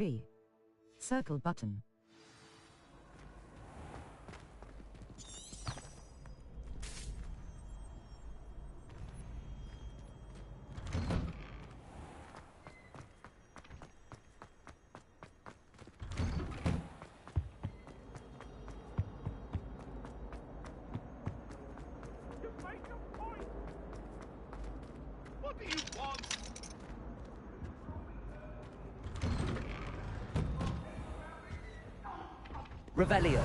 3. Circle button. Revelio.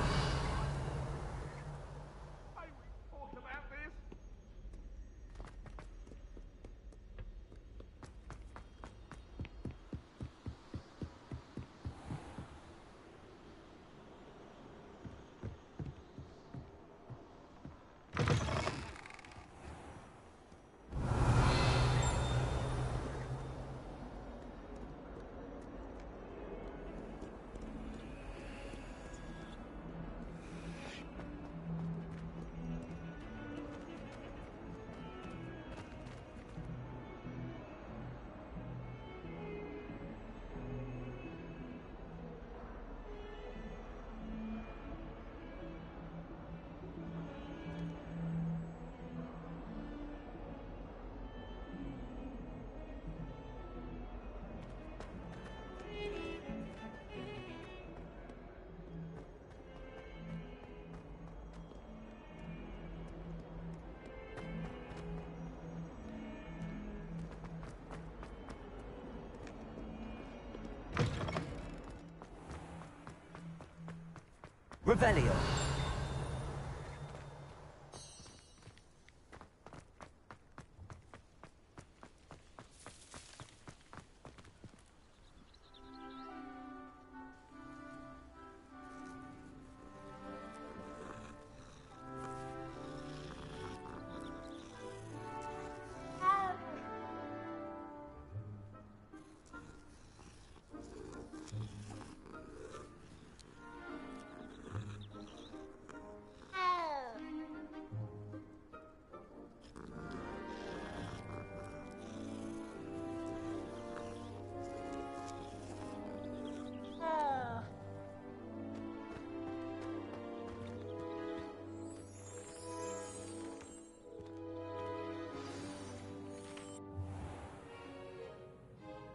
Revelio.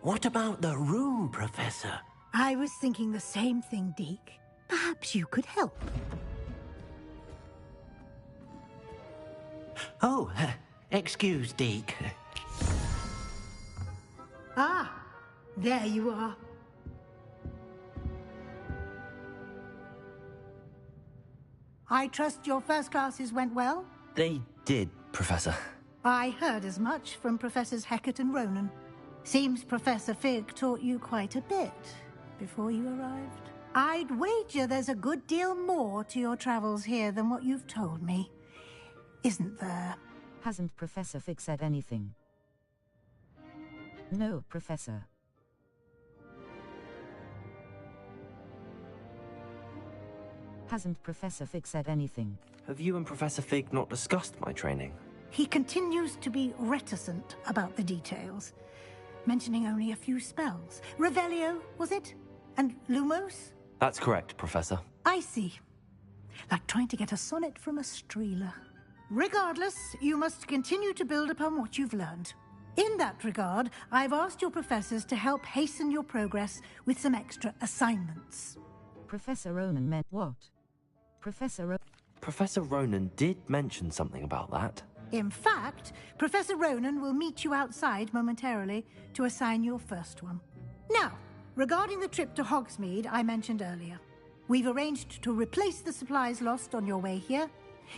What about the room, Professor? I was thinking the same thing, Deke. Perhaps you could help. Oh, excuse, Deke. Ah, there you are. I trust your first classes went well? They did, Professor. I heard as much from Professors Hecat and Ronan. Seems Professor Fig taught you quite a bit before you arrived. I'd wager there's a good deal more to your travels here than what you've told me. Isn't there? Hasn't Professor Fig said anything? No, Professor. Hasn't Professor Fig said anything? Have you and Professor Fig not discussed my training? He continues to be reticent about the details, mentioning only a few spells. Revelio, was it? And Lumos? That's correct, Professor. I see. Like trying to get a sonnet from a streeler. Regardless, you must continue to build upon what you've learned. In that regard, I've asked your professors to help hasten your progress with some extra assignments. Professor Ronan meant what? Professor Ronan did mention something about that. In fact, Professor Ronan will meet you outside momentarily to assign your first one. Now, regarding the trip to Hogsmeade I mentioned earlier, we've arranged to replace the supplies lost on your way here,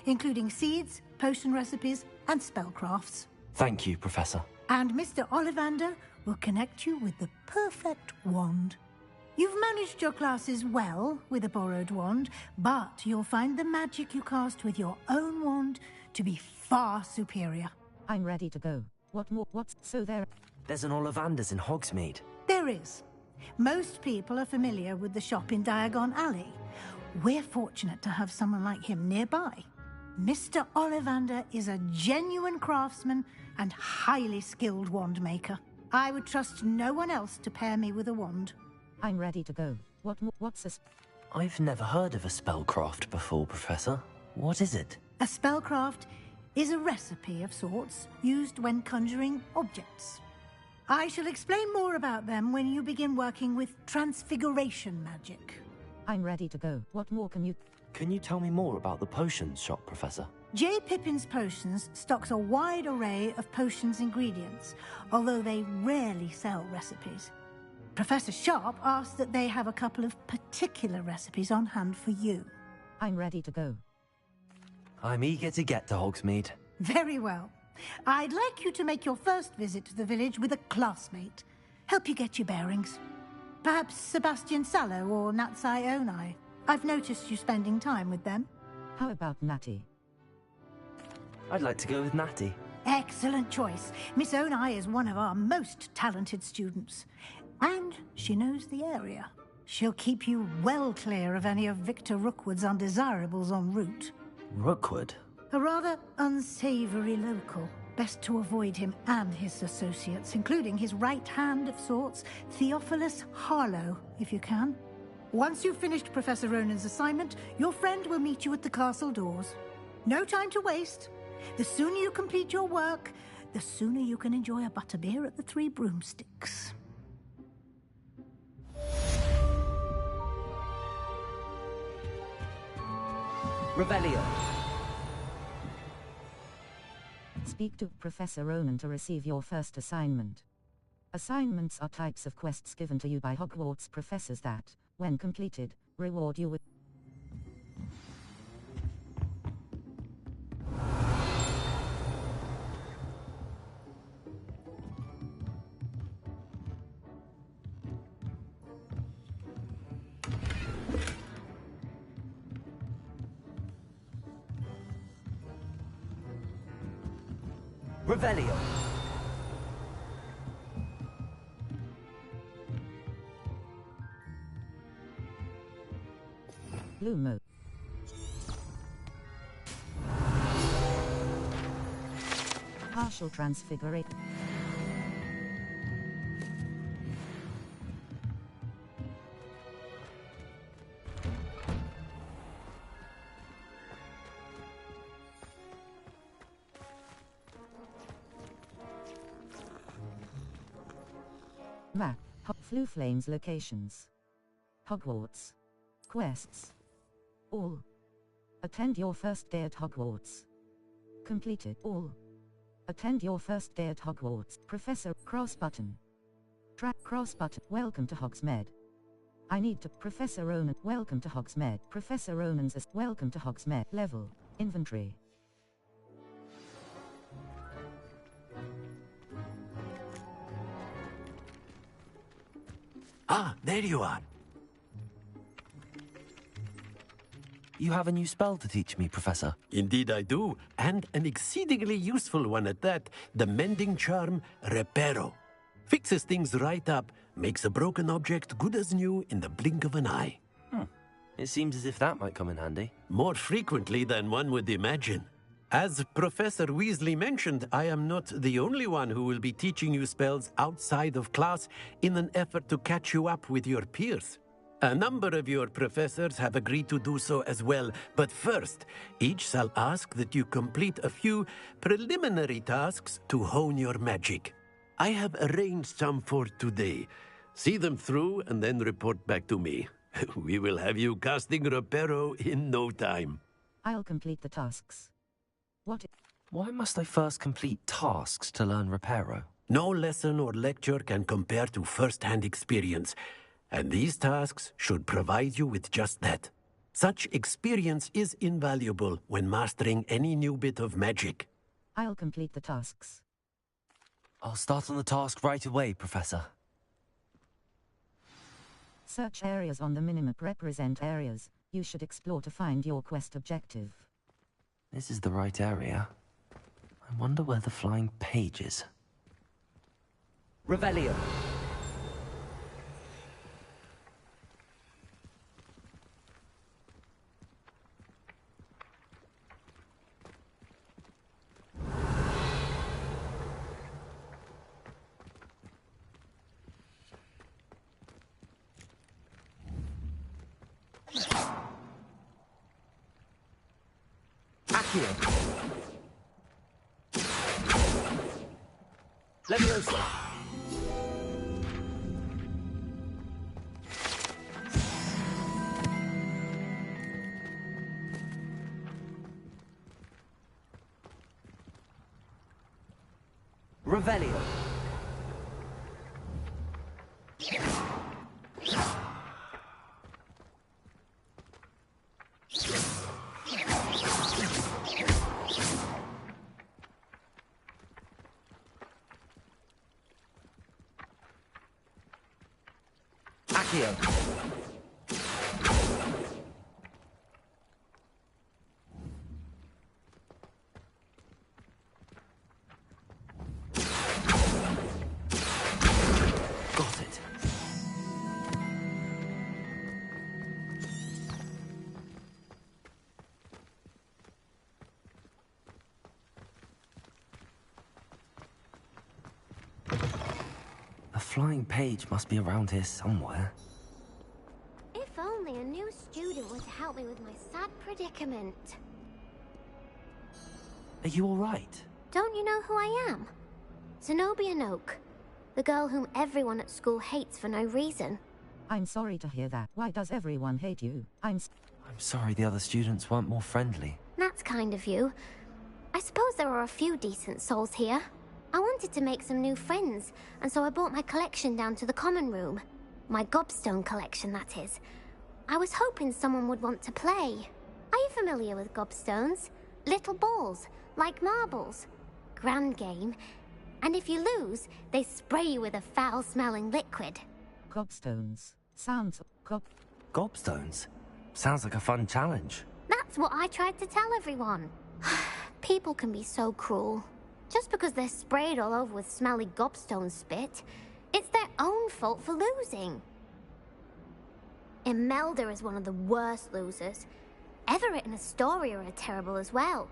including seeds, potion recipes, and spellcrafts. Thank you, Professor. And Mr. Ollivander will connect you with the perfect wand. You've managed your classes well with a borrowed wand, but you'll find the magic you cast with your own wand to be far superior. I'm ready to go. What's so there? There's an Ollivander's in Hogsmeade. There is. Most people are familiar with the shop in Diagon Alley. We're fortunate to have someone like him nearby. Mr. Ollivander is a genuine craftsman and highly skilled wand maker. I would trust no one else to pair me with a wand. I'm ready to go. What's a I've never heard of a spellcraft before, Professor. What is it? A spellcraft is a recipe of sorts used when conjuring objects. I shall explain more about them when you begin working with transfiguration magic. I'm ready to go. What more can you... Can you tell me more about the potions shop, Professor? J. Pippin's Potions stocks a wide array of potions ingredients, although they rarely sell recipes. Professor Sharp asked that they have a couple of particular recipes on hand for you. I'm ready to go. I'm eager to get to Hogsmeade. Very well. I'd like you to make your first visit to the village with a classmate. Help you get your bearings. Perhaps Sebastian Sallow or Natsai Onai. I've noticed you spending time with them. How about Natty? I'd like to go with Natty. Excellent choice. Miss Onai is one of our most talented students. And she knows the area. She'll keep you well clear of any of Victor Rookwood's undesirables en route. Rookwood? A rather unsavory local. Best to avoid him and his associates, including his right hand of sorts, Theophilus Harlow, if you can. Once you've finished Professor Ronan's assignment, your friend will meet you at the castle doors. No time to waste. The sooner you complete your work, the sooner you can enjoy a butterbeer at the Three Broomsticks. Revelio. Speak to Professor Ronan to receive your first assignment. Assignments are types of quests given to you by Hogwarts professors that, when completed, reward you with... Revelio. Blue mode. Partial transfiguration. Map. Flu Flames locations. Hogwarts. Quests. All. Attend your first day at Hogwarts. Completed. All. Attend your first day at Hogwarts. Professor. Cross button. Track cross button. Welcome to Hogsmeade. I need to. Professor Ronan. Welcome to Hogsmeade. Professor Ronan's. Welcome to Hogsmeade. Level. Inventory. Ah, there you are. You have a new spell to teach me, Professor. Indeed I do, and an exceedingly useful one at that. The mending charm, Reparo. Fixes things right up, makes a broken object good as new in the blink of an eye. It seems as if that might come in handy. More frequently than one would imagine. As Professor Weasley mentioned, I am not the only one who will be teaching you spells outside of class in an effort to catch you up with your peers. A number of your professors have agreed to do so as well, but first, each shall ask that you complete a few preliminary tasks to hone your magic. I have arranged some for today. See them through and then report back to me. We will have you casting Reparo in no time. I'll complete the tasks. Why must I first complete tasks to learn Reparo? No lesson or lecture can compare to first-hand experience, and these tasks should provide you with just that. Such experience is invaluable when mastering any new bit of magic. I'll complete the tasks. I'll start on the task right away, Professor. Search areas on the minimap represent areas you should explore to find your quest objective. This is the right area. I wonder where the flying page is. Revelio. Accio. Leviosa. Revelio. Accio. Got it. A flying page must be around here somewhere. If only a new student were to help me with my sad predicament. Are you all right? Don't you know who I am? Zenobia Noak, the girl whom everyone at school hates for no reason. I'm sorry to hear that. Why does everyone hate you? I'm sorry the other students weren't more friendly. That's kind of you. I suppose there are a few decent souls here. I wanted to make some new friends, and so I brought my collection down to the common room. My gobstone collection, that is. I was hoping someone would want to play. Are you familiar with gobstones? Little balls, like marbles. Grand game. And if you lose, they spray you with a foul-smelling liquid. Gobstones. Sounds Gobstones? Sounds like a fun challenge. That's what I tried to tell everyone. People can be so cruel. Just because they're sprayed all over with smelly gobstone spit, it's their own fault for losing. Imelda is one of the worst losers. Everett and Astoria are terrible as well.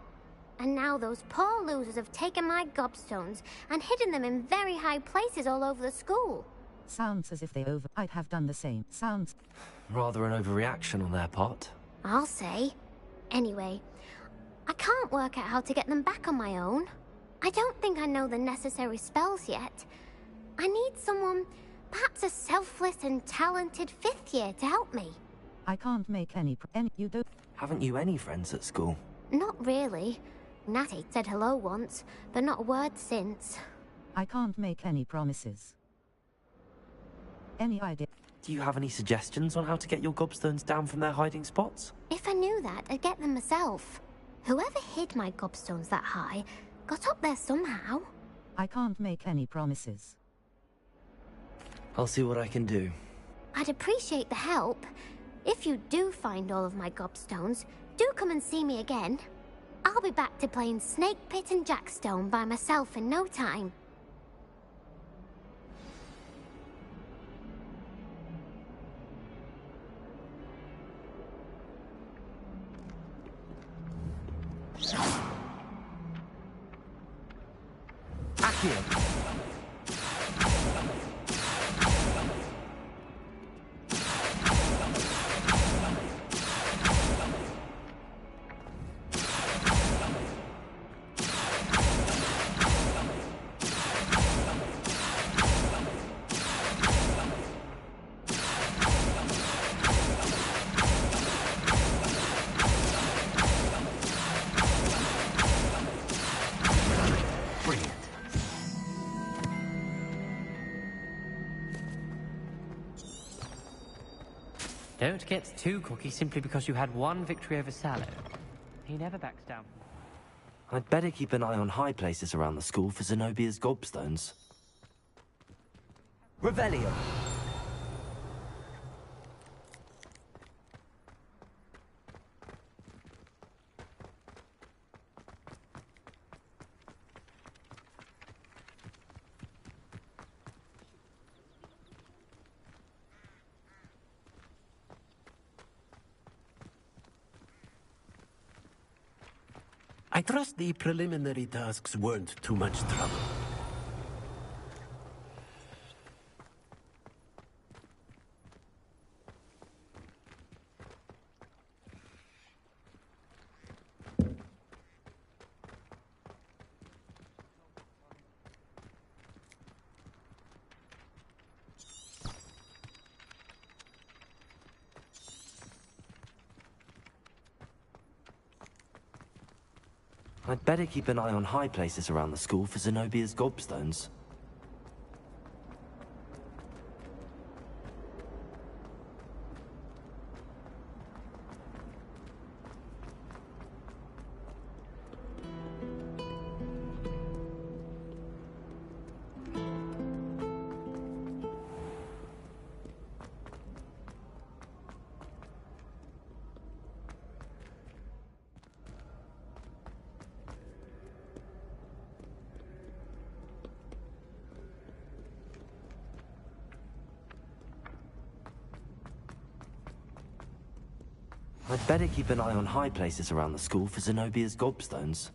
And now those poor losers have taken my gobstones and hidden them in very high places all over the school. sounds as if I'd have done the same. Sounds Rather an overreaction on their part. I'll say. Anyway, I can't work out how to get them back on my own. I don't think I know the necessary spells yet. I need someone, perhaps a selfless and talented fifth year to help me. I can't make any you don't. Haven't you any friends at school? Not really. Natty said hello once, but not a word since. I can't make any promises. Any idea? Do you have any suggestions on how to get your gobstones down from their hiding spots? If I knew that, I'd get them myself. Whoever hid my gobstones that high got up there somehow. I can't make any promises. I'll see what I can do. I'd appreciate the help. If you do find all of my gobstones, do come and see me again. I'll be back to playing Snake Pit and Jackstone by myself in no time. Accio! Don't get too cocky simply because you had one victory over Sallow. He never backs down. I'd better keep an eye on high places around the school for Zenobia's gobstones. Revelio! I trust the preliminary tasks weren't too much trouble. I'd better keep an eye on high places around the school for Zenobia's gobstones. I'd better keep an eye on high places around the school for Zenobia's gobstones.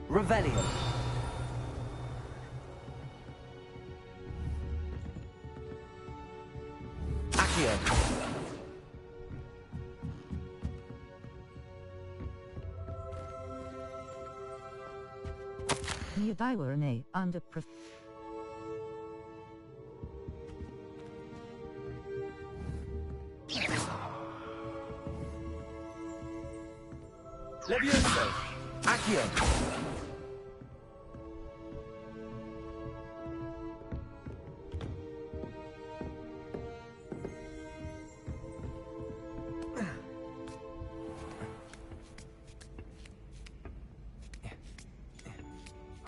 Revelio. Accio. Neodiwerone under Levioso. Accio.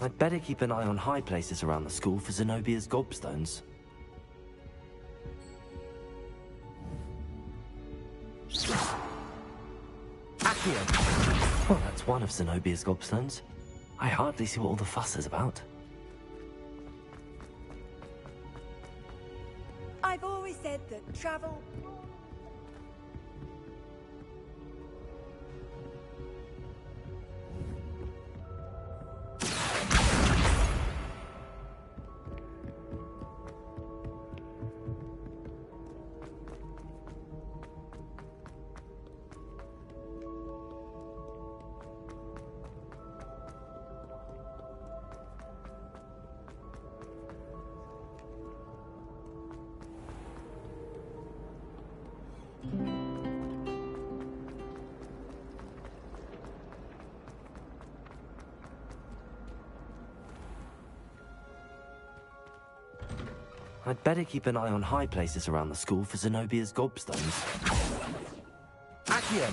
I'd better keep an eye on high places around the school for Zenobia's gobstones. Accio! Well, that's one of Zenobia's gobstones. I hardly see what all the fuss is about. I've always said that travel... I'd better keep an eye on high places around the school for Zenobia's gobstones. Accio!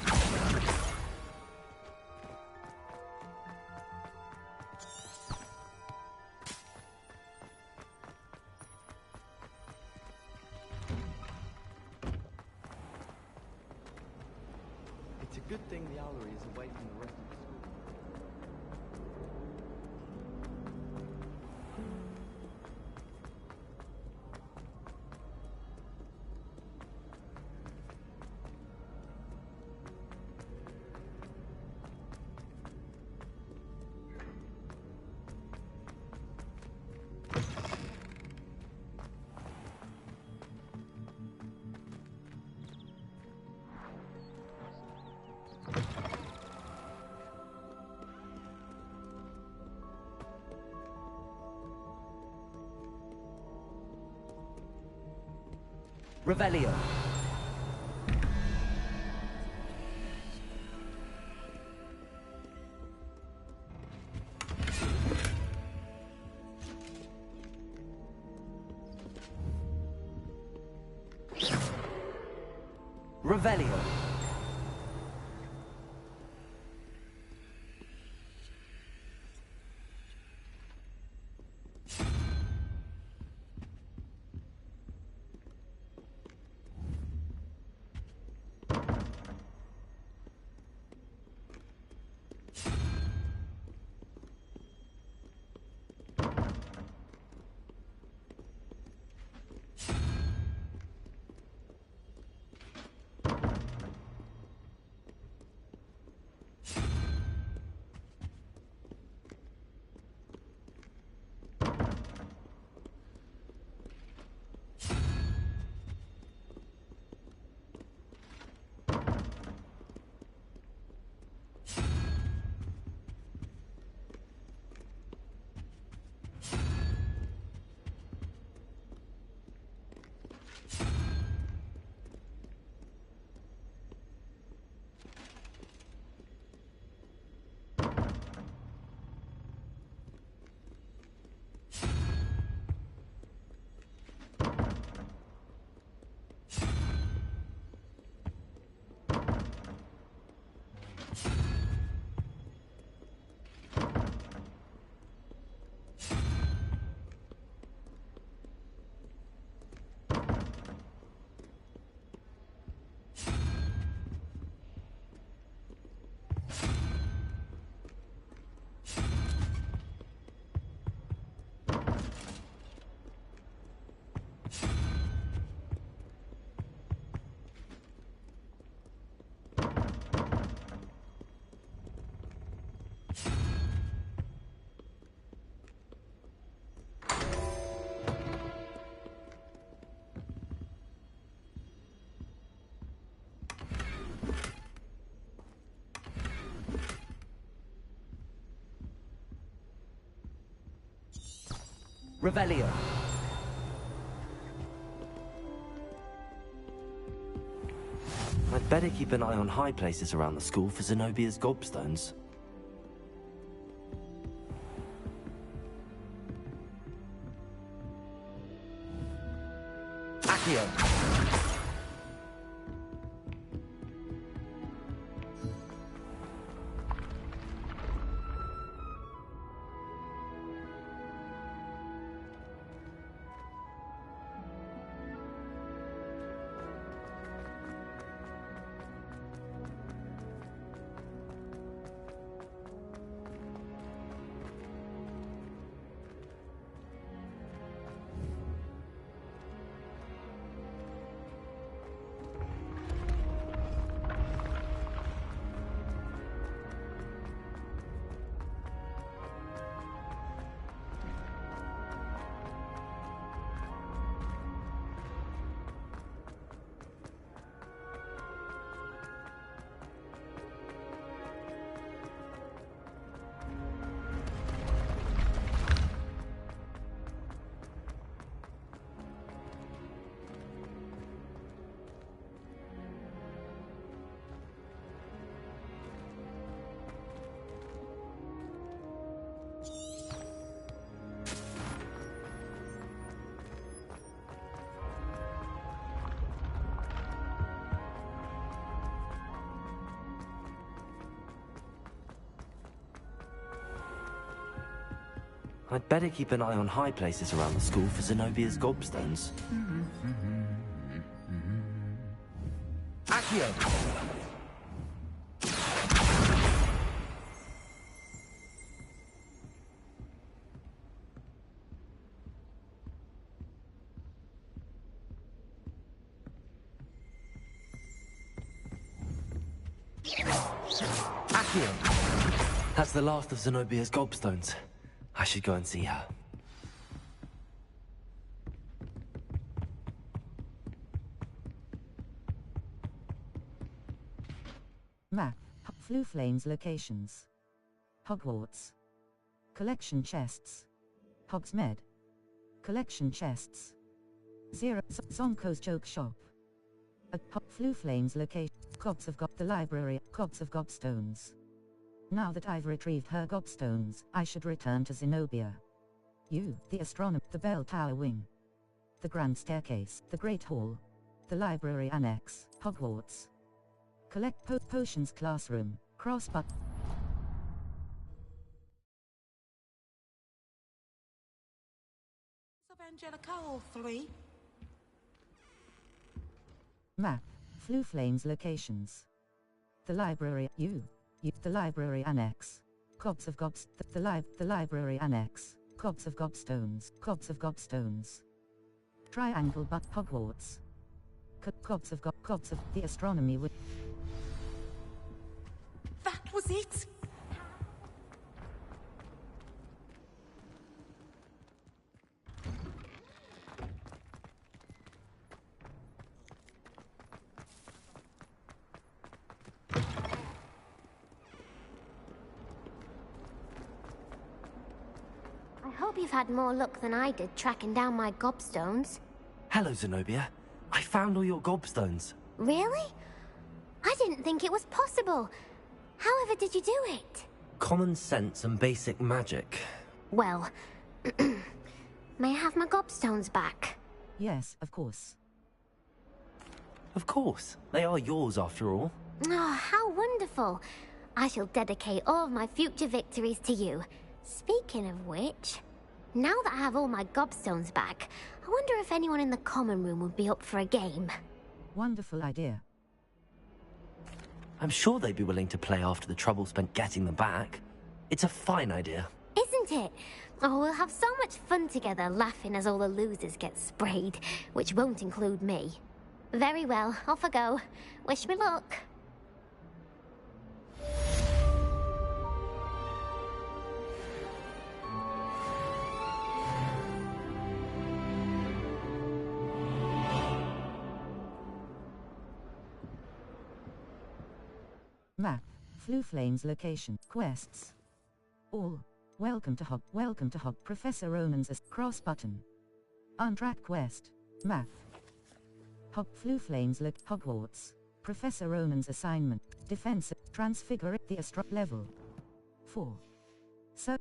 It's a good thing the owlery is away from the rest of the school. Revelio. Revelio. Revelio. I'd better keep an eye on high places around the school for Zenobia's gobstones. Accio. I'd better keep an eye on high places around the school for Zenobia's gobstones. Accio! Accio! That's the last of Zenobia's gobstones. I should go and see her. Map. Fluflane's locations. Hogwarts. Collection chests. Hogsmeade. Collection chests. Zonko's joke shop. At Fluflane's location. Gods of the library. Gods of Gobstones. Now that I've retrieved her gobstones, I should return to Zenobia. You, the astronomer, the bell tower wing. The grand staircase, the great hall. The library annex, Hogwarts. Collect potions classroom, crossbar. Of Angelica, all three. Map. Fluflane's locations. The library, the library annex. Gods of Gobs, the library annex. Gods of Gobstones, Gods of Gobstones. Triangle but Hogwarts. Gods of the astronomy with. That was it? I hope you've had more luck than I did tracking down my gobstones. Hello, Zenobia. I found all your gobstones. Really? I didn't think it was possible. However did you do it? Common sense and basic magic. Well, may I have my gobstones back? Yes, of course. Of course. They are yours after all. Oh, how wonderful. I shall dedicate all of my future victories to you. Speaking of which, now that I have all my gobstones back, I wonder if anyone in the common room would be up for a game. Wonderful idea. I'm sure they'd be willing to play after the trouble spent getting them back. It's a fine idea. Isn't it? Oh, we'll have so much fun together laughing as all the losers get sprayed, which won't include me. Very well, off I go. Wish me luck. Map. Fluflane's location. Quests. All. Welcome to Hog. Professor Ronan's cross button. Untracked quest. Math. Hog flu flames look Hogwarts. Professor Ronan's assignment. Defense. Transfigure the astro level 4. So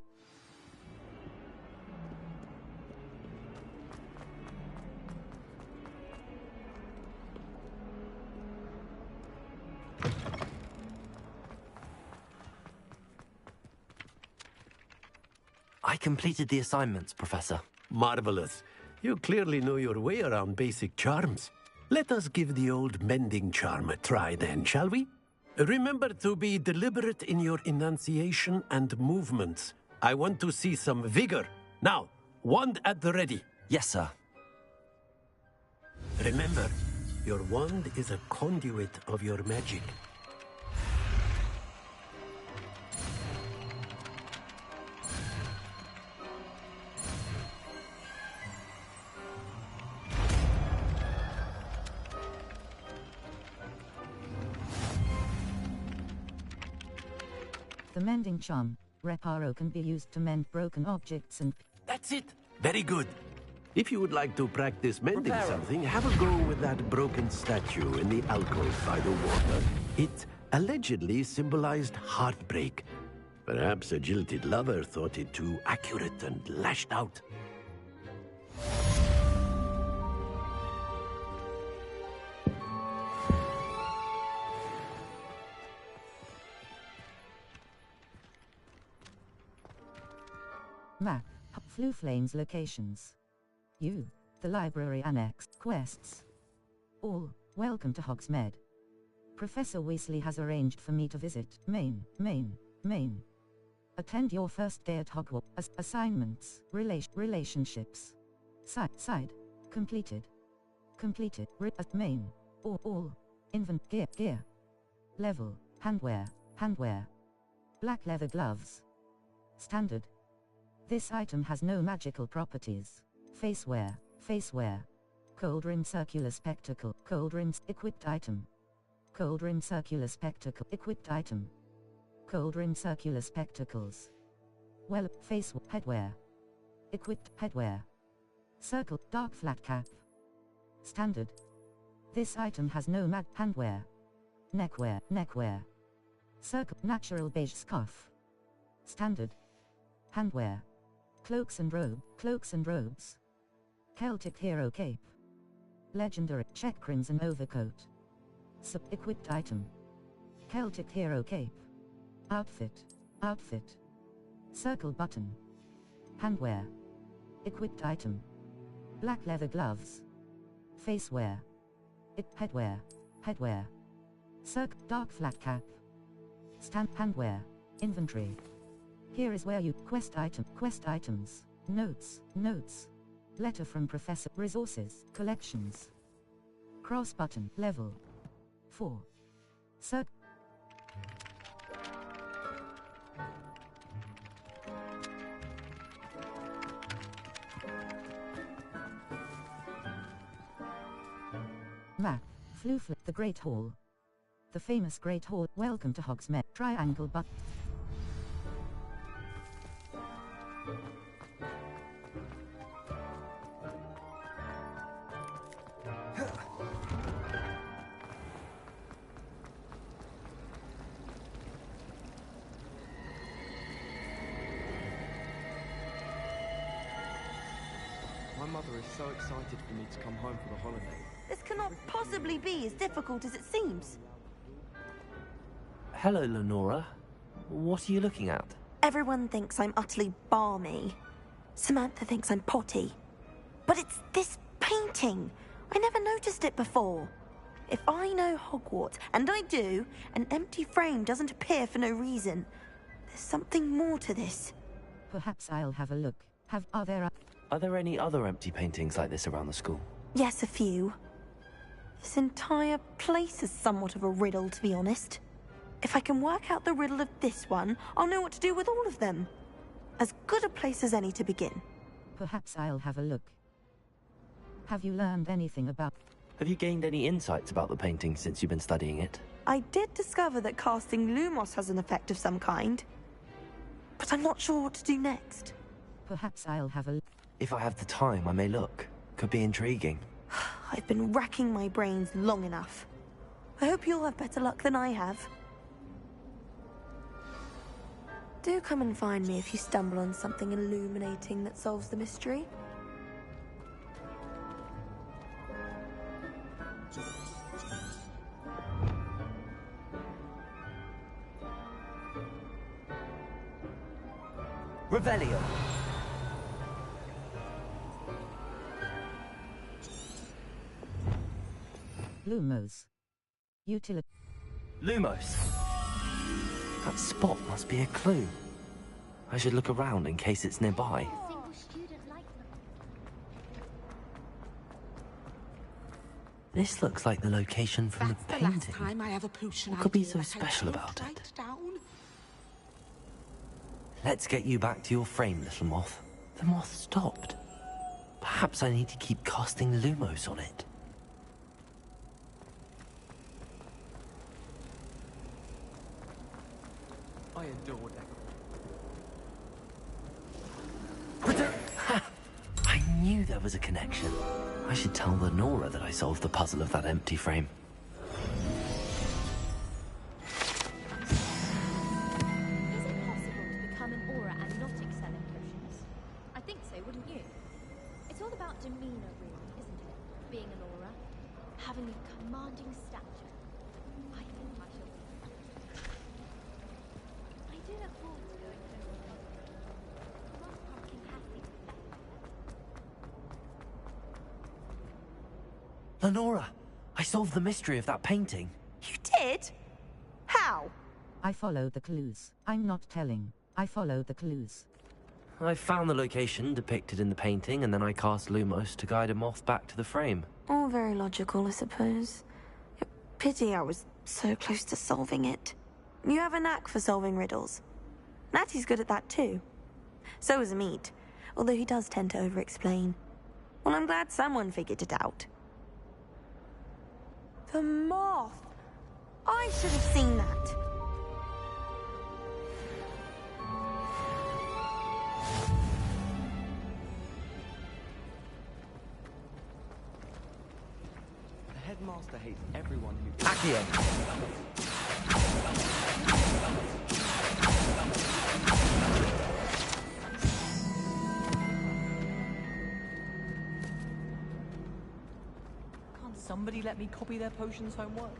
I completed the assignments, Professor. Marvelous. You clearly know your way around basic charms. Let us give the old mending charm a try then, shall we? Remember to be deliberate in your enunciation and movements. I want to see some vigor. Now, wand at the ready. Yes, sir. Remember, your wand is a conduit of your magic. the mending charm, Reparo, can be used to mend broken objects and... That's it. Very good. If you would like to practice mending Reparo. something, have a go with that broken statue in the alcove by the water. It allegedly symbolized heartbreak. Perhaps a jilted lover thought it too accurate and lashed out. Map. Flu Flames locations. U. The library annex. Quests. All. Welcome to Hogsmeade. Professor Weasley has arranged for me to visit Maine. Attend your first day at Hogwarts. Assignments. Relationships. Side. Completed. Main. All. Gear. Level. Handwear. Black leather gloves. Standard. This item has no magical properties. Facewear. Cold rim circular spectacle. Cold rims equipped item. Cold rim circular spectacle equipped item. Cold rim circular spectacles. Well, headwear. Equipped headwear. Circle dark flat cap. Standard. This item has no handwear. Neckwear. Circle natural beige scarf. Standard. Handwear. Cloaks and robes. Celtic hero cape. Legendary check crimson overcoat. Equipped item. Celtic hero cape. Outfit. Circle button. Handwear. Equipped item. Black leather gloves. Facewear. Headwear. Circle dark flat cap. Handwear. Inventory. Here is where you quest items, notes, letter from Professor, resources, collections. Cross button, level 4. Circle. Map, Fluflip, the Great Hall. The famous Great Hall. Welcome to Hogsmeade. Triangle button. My mother is so excited for me to come home for the holiday. This cannot possibly be as difficult as it seems. Hello, Lenora. What are you looking at? Everyone thinks I'm utterly balmy. Samantha thinks I'm potty. But it's this painting. I never noticed it before. If I know Hogwarts, and I do, an empty frame doesn't appear for no reason. There's something more to this. Perhaps I'll have a look. Are there any other empty paintings like this around the school? Yes, a few. This entire place is somewhat of a riddle, to be honest. If I can work out the riddle of this one, I'll know what to do with all of them. As good a place as any to begin. Perhaps I'll have a look. Have you learned anything about... Have you gained any insights about the painting since you've been studying it? I did discover that casting Lumos has an effect of some kind. but I'm not sure what to do next. Perhaps I'll have a... If I have the time, I may look. Could be intriguing. I've been racking my brains long enough. I hope you'll have better luck than I have. Do come and find me if you stumble on something illuminating that solves the mystery. Revelio. Lumos. Utility. Lumos. That spot must be a clue. I should look around in case it's nearby. This looks like the location from the painting. What could be so special about it? Let's get you back to your frame, little moth. The moth stopped. Perhaps I need to keep casting Lumos on it. I adore that. I knew there was a connection. I should tell Lenora that I solved the puzzle of that empty frame. Is it possible to become an aura and not excel in potions? I think so, wouldn't you? It's all about demeanor, really, isn't it? Being an aura. Having a commanding stature. I think I shall be. I do look forward to going home. Moth pumpkin has these Lenora, I solved the mystery of that painting. You did? How? I followed the clues. I'm not telling. I followed the clues. I found the location depicted in the painting, and then I cast Lumos to guide a moth back to the frame. All very logical, I suppose. Pity I was so close to solving it. You have a knack for solving riddles. Natty's good at that too. So is Amit, although he does tend to over-explain. Well, I'm glad someone figured it out. The moth! I should have seen that. The headmaster hates everyone who... Accio. Can't somebody let me copy their potions homework?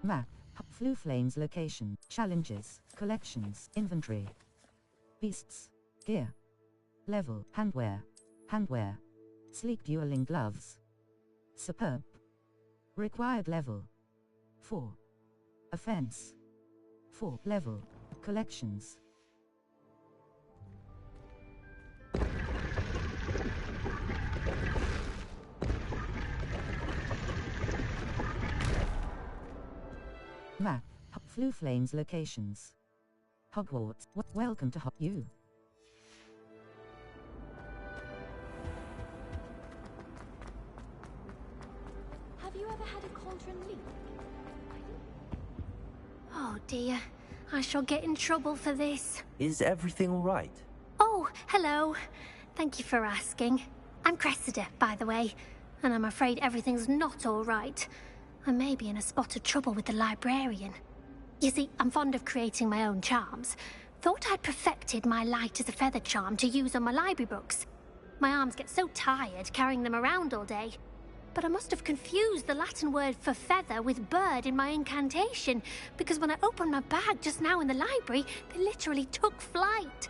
Map. Flu Flames location. Challenges. Collections. Inventory. Beasts. Gear. Level. Handwear. Handwear. Sleek dueling gloves. Superb. Required level. 4. Offense. 4. Level. Collections. Map. Flu Flames locations. Hogwarts. Welcome to you. Have you ever had a cauldron leak? Oh dear, I shall get in trouble for this. Is everything all right? Oh, hello. Thank you for asking. I'm Cressida, by the way, and I'm afraid everything's not all right. I may be in a spot of trouble with the librarian. You see, I'm fond of creating my own charms. Thought I'd perfected my light as a feather charm to use on my library books. My arms get so tired carrying them around all day. But I must have confused the Latin word for feather with bird in my incantation, because when I opened my bag just now in the library, they literally took flight.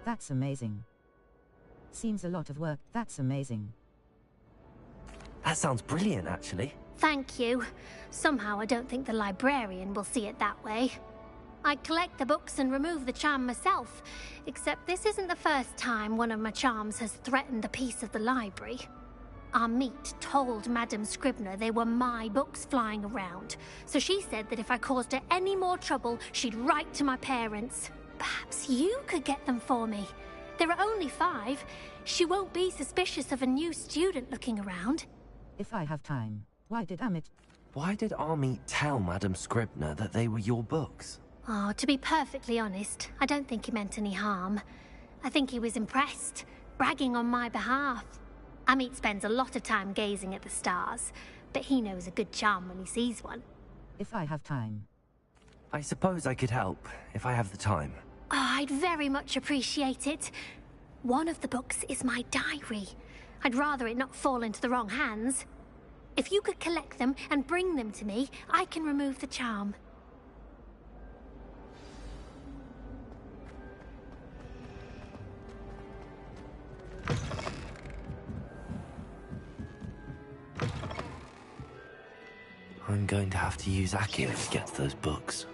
That's amazing. Seems a lot of work. That's amazing. That sounds brilliant, actually. Thank you. Somehow I don't think the librarian will see it that way. I collect the books and remove the charm myself, except this isn't the first time one of my charms has threatened the peace of the library. Amit told Madame Scribner they were my books flying around, so she said that if I caused her any more trouble, she'd write to my parents. Perhaps you could get them for me. There are only 5. She won't be suspicious of a new student looking around. If I have time, why did Amit... Why did Amit tell Madame Scribner that they were your books? Oh, to be perfectly honest, I don't think he meant any harm. I think he was impressed, bragging on my behalf. Amit spends a lot of time gazing at the stars, but he knows a good charm when he sees one. If I have time. I suppose I could help, if I have the time. Oh, I'd very much appreciate it. One of the books is my diary. I'd rather it not fall into the wrong hands. If you could collect them and bring them to me, I can remove the charm. I'm going to have to use Accio to get to those books.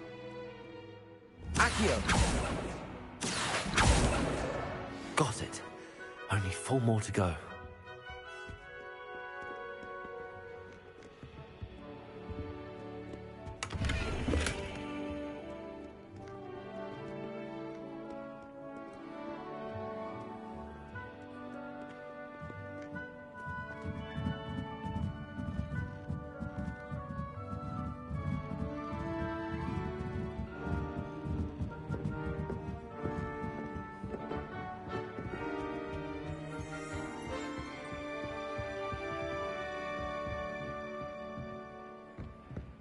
Accio! Got it. Only 4 more to go.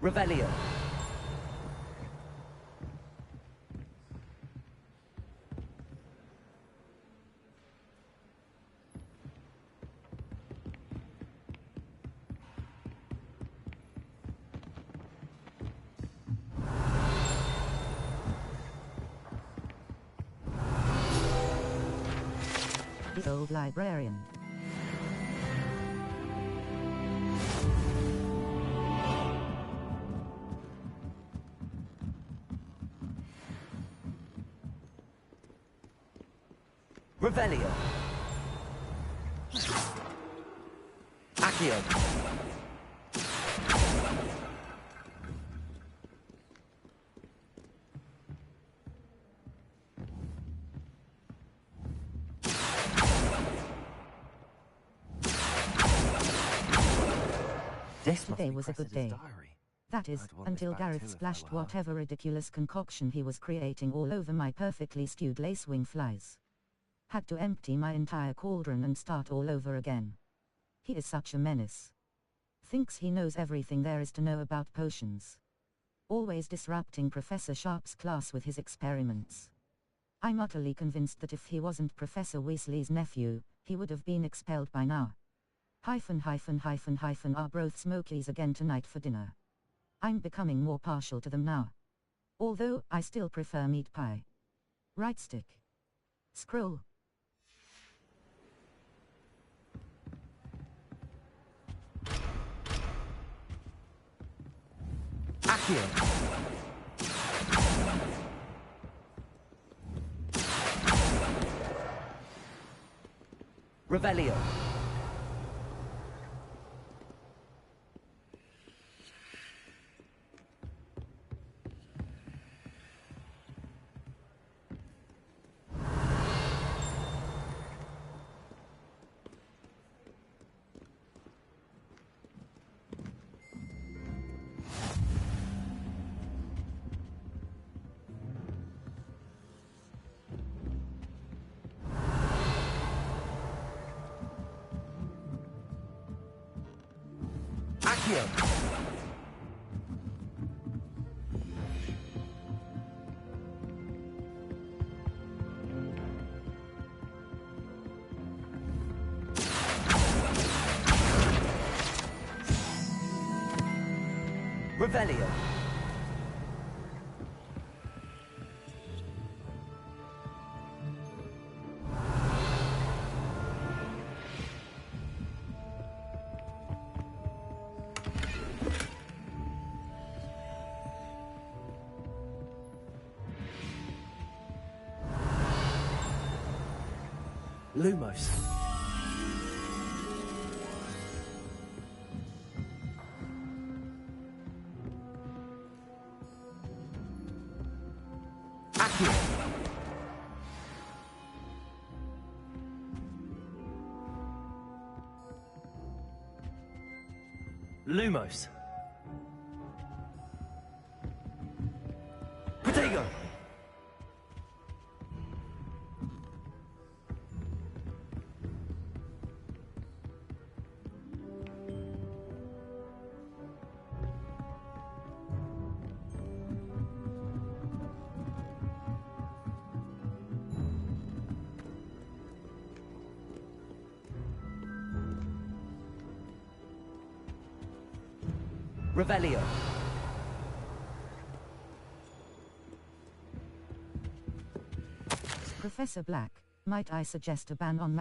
Revelio. The old librarian. Revelio. Accio. Today was a good day. That is, until Gareth splashed whatever ridiculous concoction he was creating all over my perfectly stewed lacewing flies. Had to empty my entire cauldron and start all over again. He is such a menace. Thinks he knows everything there is to know about potions. Always disrupting Professor Sharp's class with his experiments. I'm utterly convinced that if he wasn't Professor Weasley's nephew, he would have been expelled by now. Are both Smokies again tonight for dinner. I'm becoming more partial to them now. Although, I still prefer meat pie. Right stick. Scroll. Accio. Revelio. Accio. Revelio. Lumos. Accio. Lumos. Protego. Revelio. Professor Black, might I suggest a ban on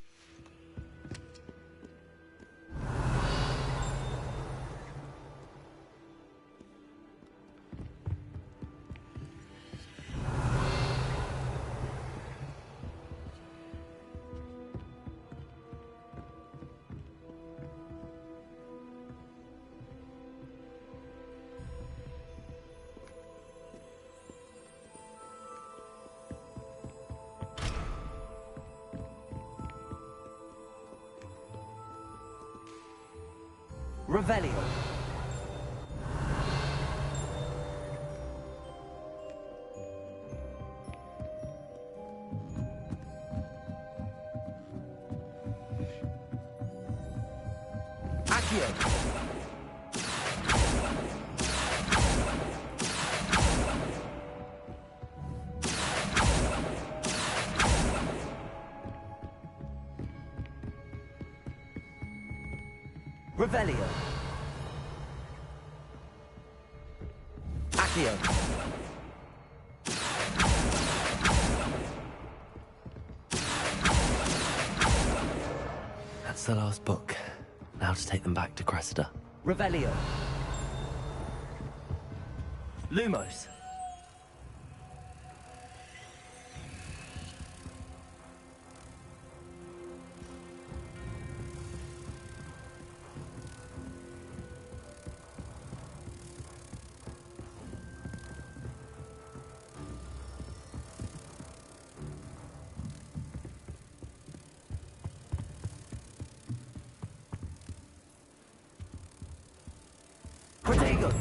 Revelio. Accio. Revelio. Accio. That's the last book. Now to take them back to Cressida. Revelio. Lumos. Protego.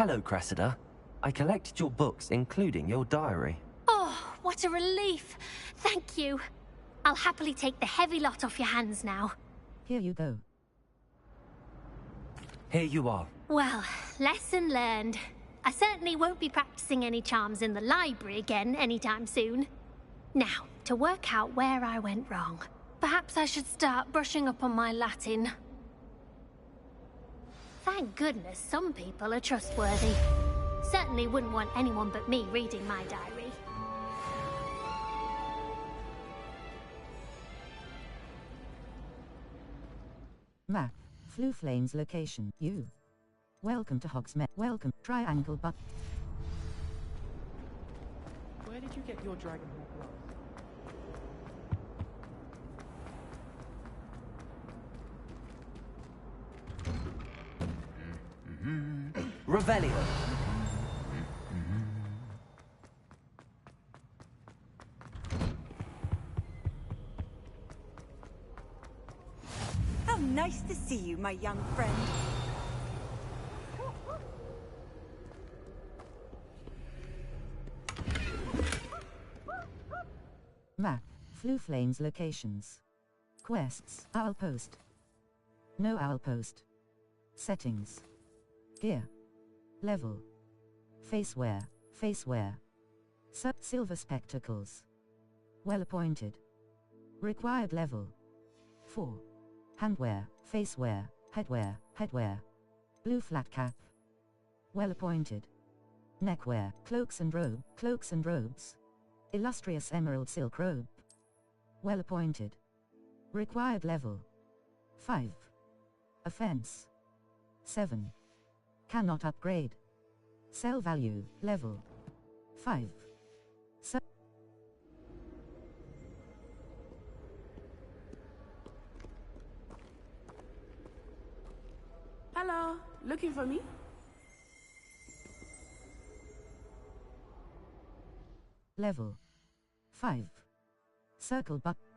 Hello, Cressida. I collected your books, including your diary. Oh, what a relief. Thank you. I'll happily take the heavy lot off your hands now. Here you go. Here you are. Well, lesson learned. I certainly won't be practicing any charms in the library again anytime soon. Now, to work out where I went wrong. Perhaps I should start brushing up on my Latin. Thank goodness some people are trustworthy. Certainly wouldn't want anyone but me reading my diary. Map. Fluflane's location. You. Welcome to Hogsmeade. Welcome. Triangle but. Where did you get your dragon hawk last? Revelio. How nice to see you, my young friend. Map. Fluflane's locations. Quests. Owl post. No owl post. Settings. Gear. Level. Facewear. Facewear. Silver spectacles. Well appointed. Required level. 4. Handwear, facewear, headwear. Blue flat cap. Well appointed. Neckwear, cloaks and robes. Illustrious emerald silk robe. Well appointed. Required level 5. Offense 7. Cannot upgrade. Sell value, level 5. Hello, looking for me? Level 5. Circle button.